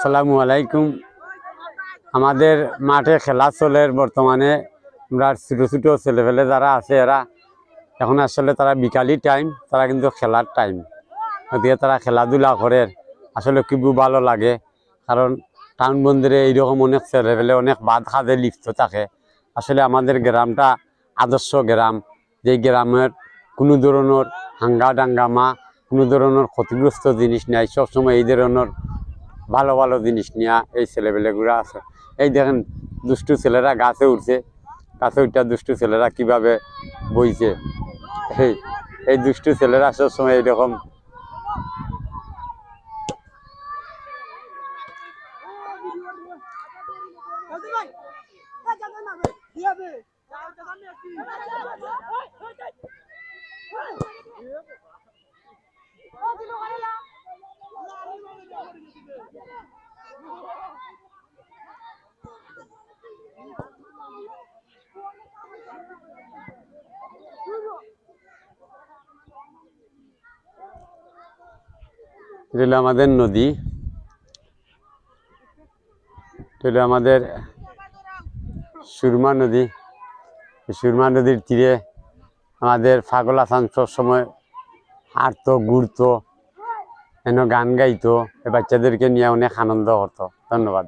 আসসালামু আলাইকুম। আমাদের মাঠে খেলা চলে বর্তমানে। আমরা ছোট ছোট ছেলেপেলে যারা আছে এরা এখন আসলে তারা বিকালি টাইম, তারা কিন্তু খেলার টাইম, ওদিকে তারা খেলাধুলা করে। আসলে খুব ভালো লাগে, কারণ টাউন বন্দরে এইরকম অনেক ছেলেপেলে অনেক বাদ কাজে লিপ্ত থাকে। আসলে আমাদের গ্রামটা আদর্শ গ্রাম, যে গ্রামের কোনো ধরনের হাঙ্গা ডাঙ্গামা, কোনো ধরনের ক্ষতিগ্রস্ত জিনিস নাই। সবসময় এই ধরনের ভালো ভালো জিনিস নিয়ে এই ছেলেপেলেগুলো আছে। এই দেখেন দুষ্টু ছেলেরা গাছে উঠছে, গাছে উঠা দুষ্টু ছেলেরা কিভাবে বইছে। এই এই দুষ্টু ছেলেরা সবসময় এইরকম। এটা হলো আমাদের নদী, এটা হলো আমাদের সুরমা নদী। সুরমা নদীর তীরে আমাদের পাগল হাসান সবসময় হাঁটতো, ঘুরতো, গান গাইতো, বাচ্চাদেরকে নিয়ে অনেক আনন্দ করতো। ধন্যবাদ।